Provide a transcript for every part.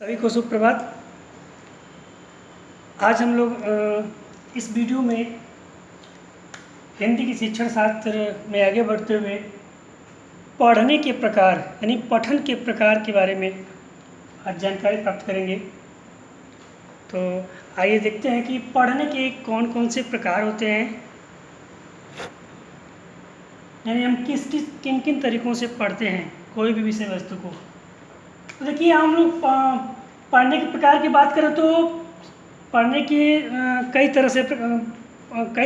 सभी को सुप्रभात। आज हम लोग इस वीडियो में हिंदी की शिक्षण शास्त्र में आगे बढ़ते हुए पढ़ने के प्रकार यानी पठन के प्रकार के बारे में आज जानकारी प्राप्त करेंगे। तो आइए देखते हैं कि पढ़ने के कौन कौन से प्रकार होते हैं, यानी हम किन किन तरीक़ों से पढ़ते हैं कोई भी विषय वस्तु को। तो देखिए, हम लोग पढ़ने के प्रकार की बात करें तो पढ़ने के कई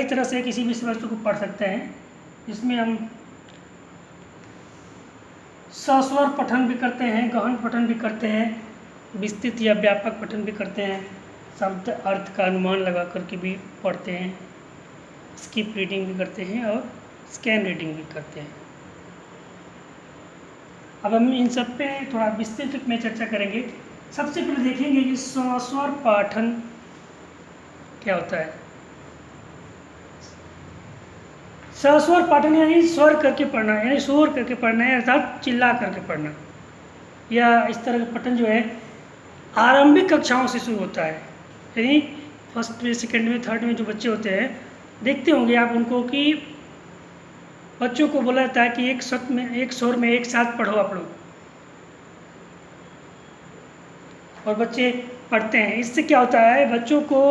तरह से किसी विषय वस्तु को पढ़ सकते हैं। इसमें हम सस्वर पठन भी करते हैं, गहन पठन भी करते हैं, विस्तृत या व्यापक पठन भी करते हैं, शब्द अर्थ का अनुमान लगा करके भी पढ़ते हैं, स्किप रीडिंग भी करते हैं और स्कैन रीडिंग भी करते हैं। अब हम इन सब पे थोड़ा विस्तृत में चर्चा करेंगे। सबसे पहले देखेंगे कि सस्वर पठन क्या होता है। सस्वर पठन यानी स्वर करके पढ़ना, यानी शोर करके पढ़ना है, अर्थात चिल्ला करके पढ़ना। या इस तरह का पठन जो है आरंभिक कक्षाओं से शुरू होता है। यानी फर्स्ट में, सेकंड में, थर्ड में जो बच्चे होते हैं, देखते होंगे आप उनको कि बच्चों को बोला जाता है कि एक स्वर में एक साथ पढ़ो आप लोग, और बच्चे पढ़ते हैं। इससे क्या होता है, बच्चों को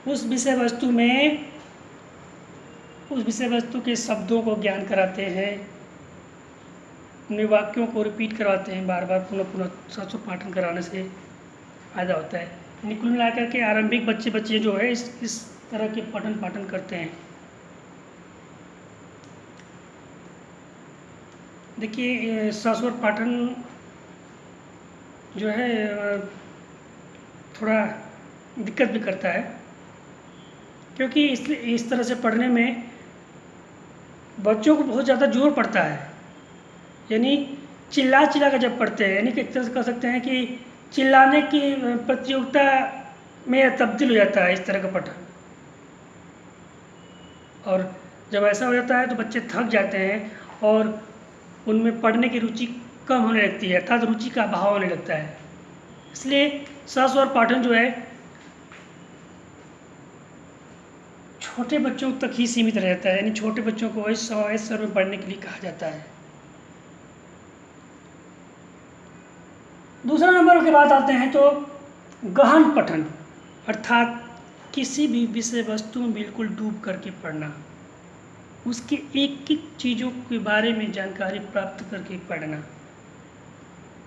उस विषय वस्तु के शब्दों को ज्ञान कराते हैं, अपने वाक्यों को रिपीट करवाते हैं, बार बार पुनः सस्वर पाठन कराने से फायदा होता है। यानी कुल मिलाकर के आरंभिक बच्चे जो है इस तरह के पठन पाठन करते हैं। देखिए, सस्वर पाठन जो है थोड़ा दिक्कत भी करता है, क्योंकि इस तरह से पढ़ने में बच्चों को बहुत ज़्यादा जोर पड़ता है। यानी चिल्ला कर जब पढ़ते हैं, यानी कि एक तरह से कह सकते हैं कि चिल्लाने की प्रतियोगिता में तब्दील हो जाता है इस तरह का पठन। और जब ऐसा हो जाता है तो बच्चे थक जाते हैं और उनमें पढ़ने की रुचि कम होने लगती है, अर्थात रुचि का अभाव होने लगता है। इसलिए सस्वर पाठन जो है छोटे बच्चों तक ही सीमित रहता है, यानी छोटे बच्चों को इस स्वर में पढ़ने के लिए कहा जाता है। दूसरा नंबर की बात आते हैं तो गहन पठन, अर्थात किसी भी विषय वस्तु में बिल्कुल डूब करके पढ़ना, उसके एक एक चीज़ों के बारे में जानकारी प्राप्त करके पढ़ना।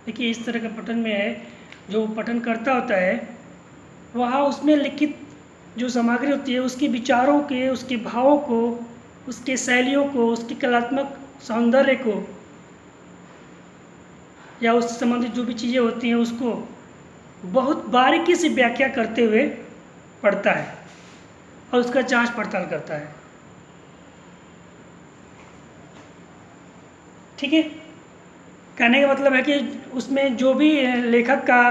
देखिए, इस तरह का पठन में है, जो पठन करता होता है वह उसमें लिखित जो सामग्री होती है उसके विचारों के, उसके भावों को, उसके शैलियों को, उसकी कलात्मक सौंदर्य को, या उससे संबंधित जो भी चीज़ें होती हैं उसको बहुत बारीकी से व्याख्या करते हुए पढ़ता है और उसका जांच पड़ताल करता है। ठीक है, कहने का मतलब है कि उसमें जो भी लेखक का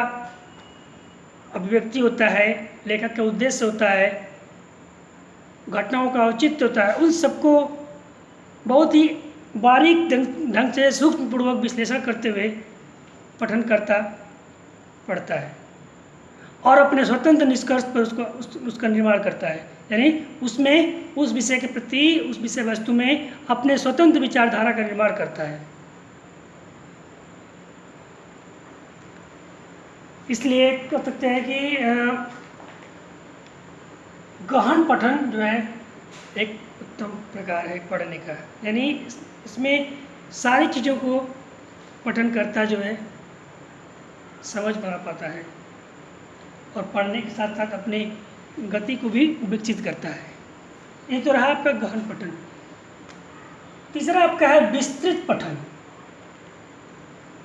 अभिव्यक्ति होता है, लेखक का उद्देश्य होता है, घटनाओं का औचित्य होता है, उन सबको बहुत ही बारीक ढंग से सूक्ष्मपूर्वक विश्लेषण करते हुए पठन करता पढ़ता है और अपने स्वतंत्र निष्कर्ष पर उसका निर्माण करता है। यानी उसमें उस विषय के प्रति, उस विषय वस्तु में अपने स्वतंत्र विचारधारा का निर्माण करता है। इसलिए कह सकते हैं कि गहन पठन जो है एक उत्तम प्रकार है पढ़ने का। यानी इसमें सारी चीज़ों को पठन करता जो है समझ बना पाता है और पढ़ने के साथ साथ अपनी गति को भी विकसित करता है। ये तो रहा आपका गहन पठन। तीसरा आपका है विस्तृत पठन।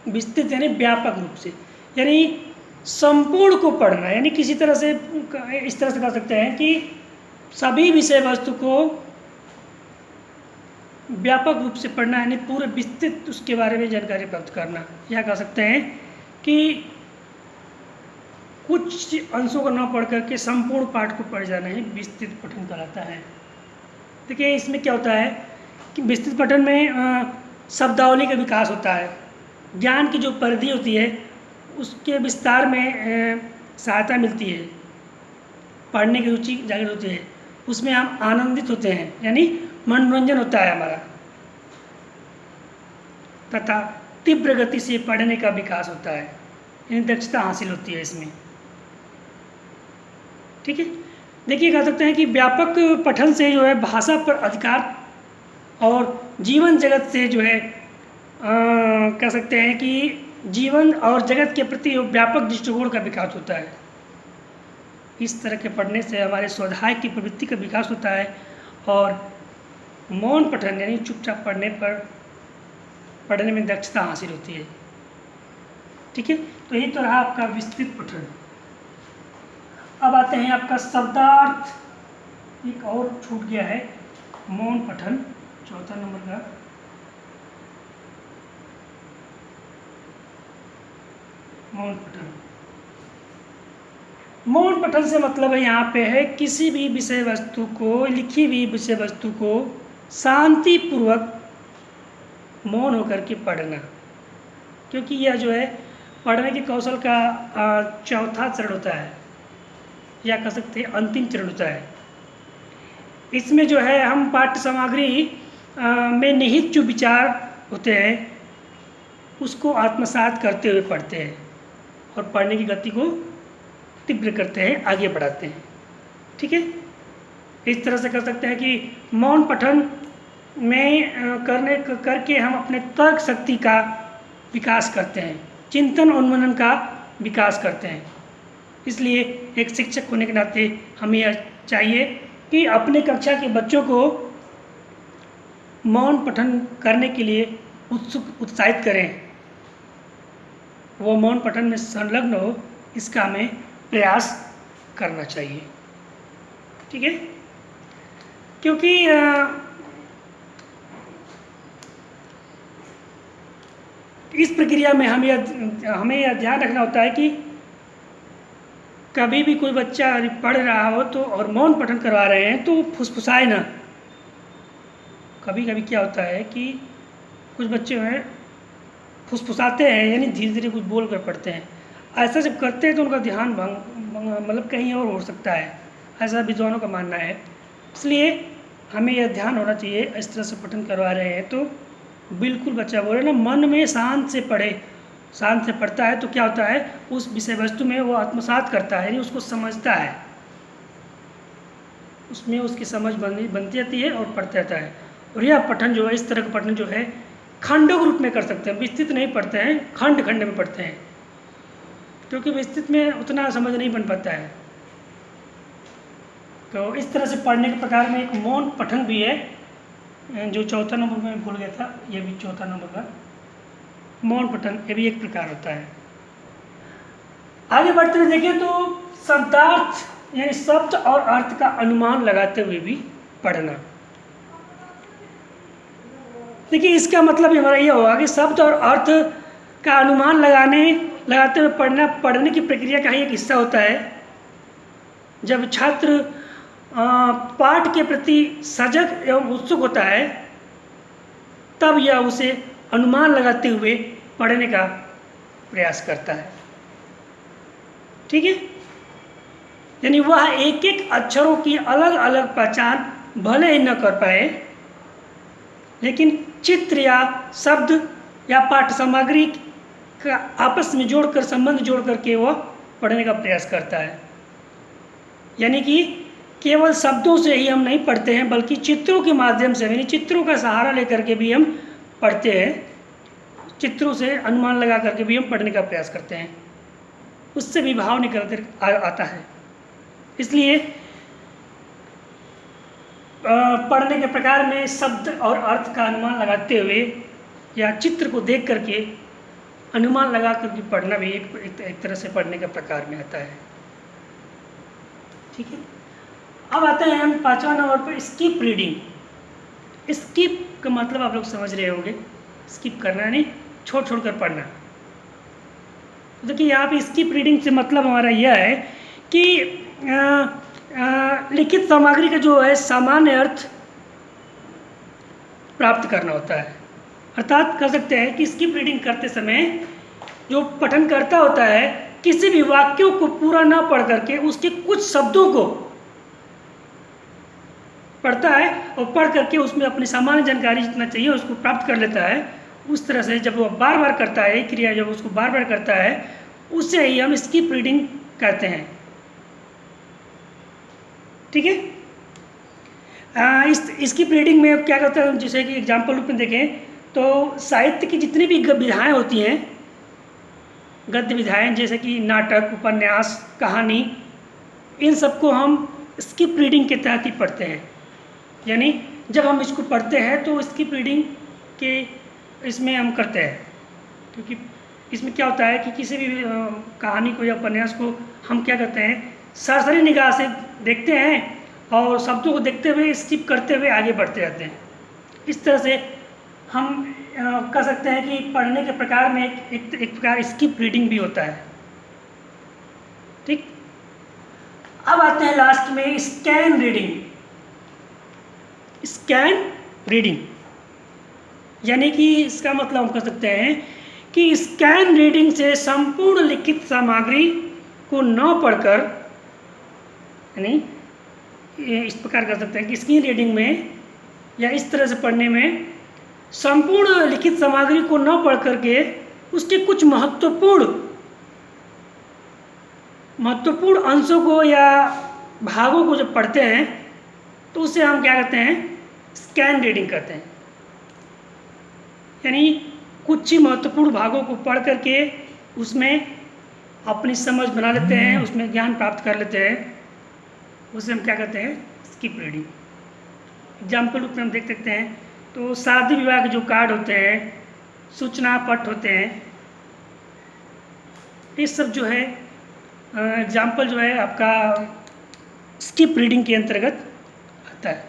विस्तृत यानी व्यापक रूप से, यानी संपूर्ण को पढ़ना, यानी किसी तरह से इस तरह से कह सकते हैं कि सभी विषय वस्तु को व्यापक रूप से पढ़ना, यानी पूरे विस्तृत उसके बारे में जानकारी प्राप्त करना। यह कह सकते हैं कि कुछ अंशों को न पढ़ करके संपूर्ण पाठ को पढ़ जाना ही विस्तृत पठन कहलाता है। देखिए, इसमें क्या होता है कि विस्तृत पठन में शब्दावली का विकास होता है, ज्ञान की जो परिधि होती है उसके विस्तार में सहायता मिलती है, पढ़ने की रुचि जागृत होती है, उसमें हम आनंदित होते हैं, यानी मनोरंजन होता है हमारा, तथा तीव्र गति से पढ़ने का विकास होता है, यानी दक्षता हासिल होती है इसमें। ठीक है, देखिए कह सकते हैं कि व्यापक पठन से जो है भाषा पर अधिकार और जीवन जगत से जो है कह सकते हैं कि जीवन और जगत के प्रति व्यापक दृष्टिकोण का विकास होता है। इस तरह के पढ़ने से हमारे स्वाध्याय की प्रवृत्ति का विकास होता है और मौन पठन यानी चुपचाप पढ़ने में दक्षता हासिल होती है। ठीक है, तो ये तो रहा आपका विस्तृत पठन। अब आते हैं आपका शब्दार्थ, एक और छूट गया है, मौन पठन, चौथा नंबर का। मौन पठन, मौन पठन से मतलब है यहाँ पे है किसी भी विषय वस्तु को, लिखी हुई विषय वस्तु को शांतिपूर्वक मौन होकर के पढ़ना, क्योंकि यह जो है पढ़ने के कौशल का चौथा चरण होता है, या कह सकते हैं अंतिम चरण होता है। इसमें जो है हम पाठ्य सामग्री में निहित जो विचार होते हैं उसको आत्मसात करते हुए पढ़ते हैं और पढ़ने की गति को तीव्र करते हैं, आगे बढ़ाते हैं। ठीक है, इस तरह से कर सकते हैं कि मौन पठन में करके हम अपने तर्क शक्ति का विकास करते हैं, चिंतन और मनन का विकास करते हैं। इसलिए एक शिक्षक होने के नाते हमें यह चाहिए कि अपने कक्षा के बच्चों को मौन पठन करने के लिए उत्साहित करें, वो मौन पठन में संलग्न हो, इसका हमें प्रयास करना चाहिए। ठीक है, क्योंकि इस प्रक्रिया में हमें यह ध्यान रखना होता है कि कभी भी कोई बच्चा पढ़ रहा हो तो और मौन पठन करवा रहे हैं तो फुसफुसाए ना। कभी कभी क्या होता है कि कुछ बच्चे हैं फुसफुसाते हैं, यानी धीरे धीरे कुछ बोल कर पढ़ते हैं। ऐसा जब करते हैं तो उनका ध्यान मतलब कहीं और हो सकता है, ऐसा विद्वानों का मानना है। इसलिए हमें यह ध्यान होना चाहिए, इस तरह से पठन करवा रहे हैं तो बिल्कुल बच्चा बोले ना मन में शांत से पढ़े, शांत से पढ़ता है तो क्या होता है उस विषय वस्तु में वो आत्मसात करता है, यानी उसको समझता है, उसमें उसकी समझ बनती जाती है और पढ़ता जाता है। और यह पठन जो है, इस तरह का पठन जो है खंडों रूप में कर सकते हैं, विस्तृत नहीं पढ़ते हैं, खंड खंड में पढ़ते हैं, क्योंकि विस्तृत में उतना समझ नहीं बन पाता है। तो इस तरह से पढ़ने के प्रकार में एक मौन पठन भी है, जो चौथा नंबर में भूल गया था, यह भी चौथा नंबर का मौन पठन, ये भी एक प्रकार होता है। आगे बढ़ते हुए देखें तो शब्दार्थ यानी शब्द और अर्थ का अनुमान लगाते हुए भी पढ़ना। देखिए इसका मतलब हमारा ये होगा कि शब्द और अर्थ का अनुमान लगाते हुए पढ़ने की प्रक्रिया का ही एक हिस्सा होता है। जब छात्र पाठ के प्रति सजग एवं उत्सुक होता है तब यह उसे अनुमान लगाते हुए पढ़ने का प्रयास करता है। ठीक है, यानी वह एक एक अक्षरों की अलग अलग पहचान भले ही न कर पाए, लेकिन चित्र या शब्द या पाठ्य सामग्री का आपस में जोड़कर, संबंध जोड़ करके वह पढ़ने का प्रयास करता है। यानी कि केवल शब्दों से ही हम नहीं पढ़ते हैं, बल्कि चित्रों के माध्यम से, यानी चित्रों का सहारा लेकर के भी हम पढ़ते हैं, चित्रों से अनुमान लगा करके भी हम पढ़ने का प्रयास करते हैं, उससे भी भाव निकल आता है। इसलिए पढ़ने के प्रकार में शब्द और अर्थ का अनुमान लगाते हुए या चित्र को देख करके अनुमान लगा करके पढ़ना भी एक तरह से पढ़ने के प्रकार में आता है। ठीक है, अब आते हैं हम 5वां नंबर पर स्किप रीडिंग। स्किप का मतलब आप लोग समझ रहे होंगे, स्किप करना यानी छोड़ छोड़ कर पढ़ना। देखिए यहाँ पे स्किप रीडिंग से मतलब हमारा यह है कि लिखित सामग्री का जो है सामान्य अर्थ प्राप्त करना होता है। अर्थात कह सकते हैं कि स्किप रीडिंग करते समय जो पठनकर्ता होता है किसी भी वाक्यों को पूरा ना पढ़ करके उसके कुछ शब्दों को पढ़ता है और पढ़ करके उसमें अपनी सामान्य जानकारी जितना चाहिए उसको प्राप्त कर लेता है। उस तरह से जब वो बार बार करता है, एक क्रिया जब उसको बार बार करता है, उसे ही हम स्किप रीडिंग कहते हैं। ठीक है। इस स्किप रीडिंग में क्या करते हैं, जैसे कि एग्जाम्पल रूप में देखें तो साहित्य की जितनी भी विधाएँ होती हैं, गद्य विधाएँ जैसे कि नाटक, उपन्यास, कहानी, इन सबको हम स्किप रीडिंग के तहत ही पढ़ते हैं। यानी जब हम इसको पढ़ते हैं तो स्किप रीडिंग के इसमें हम करते हैं, क्योंकि इसमें क्या होता है कि किसी भी कहानी को या उपन्यास को हम क्या करते हैं, सरसरी निगाह से देखते हैं और शब्दों को देखते हुए स्किप करते हुए आगे बढ़ते जाते हैं। इस तरह से हम कह सकते हैं कि पढ़ने के प्रकार में एक प्रकार स्किप रीडिंग भी होता है। ठीक। अब आते हैं लास्ट में स्कैन रीडिंग। स्कैन रीडिंग यानी कि इसका मतलब हम कह सकते हैं कि स्कैन रीडिंग से संपूर्ण लिखित सामग्री को न पढ़कर, यानी इस प्रकार कर सकते हैं कि स्कैन रीडिंग में या इस तरह से पढ़ने में संपूर्ण लिखित सामग्री को न पढ़ करके उसके कुछ महत्वपूर्ण अंशों को या भागों को जब पढ़ते हैं तो उसे हम क्या कहते हैं, स्कैन रीडिंग कहते हैं। यानी कुछ ही महत्वपूर्ण भागों को पढ़ करके उसमें अपनी समझ बना लेते हैं, उसमें ज्ञान प्राप्त कर लेते हैं, उसे हम क्या कहते हैं, स्किप रीडिंग। एग्जाम्पल रूप में हम देख सकते हैं तो शादी विवाह के जो कार्ड होते हैं, सूचना पट होते हैं, ये सब जो है एग्जाम्पल जो है आपका स्किप रीडिंग के अंतर्गत आता है।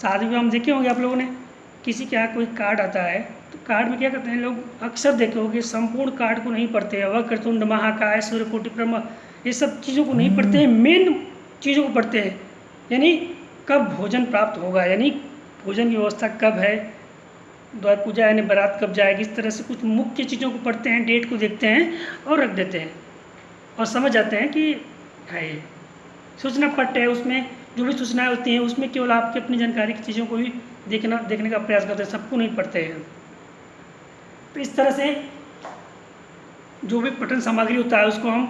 शादी विवाह हम देखे होंगे आप लोगों ने, किसी के यहाँ कोई कार्ड आता है तो कार्ड में क्या करते हैं लोग, अक्सर देखे होंगे संपूर्ण कार्ड को नहीं पढ़ते हैं, वक्रतुंड महाकाय सूर्यकोटि ब्रह्म, ये सब चीज़ों को नहीं पढ़ते हैं, मेन चीज़ों को पढ़ते हैं। यानी कब भोजन प्राप्त होगा, यानी भोजन की व्यवस्था कब है, द्वार पूजा यानी बारात कब जाएगी, इस तरह से कुछ मुख्य चीज़ों को पढ़ते हैं, डेट को देखते हैं और रख देते हैं और समझ जाते हैं कि है ये सूचना पट है। उसमें जो भी सूचनाएं होती हैं उसमें केवल आपकी अपनी जानकारी की चीज़ों को ही देखने का प्रयास करते हैं, सबको नहीं पढ़ते हैं। तो इस तरह से जो भी पठन सामग्री होता है उसको हम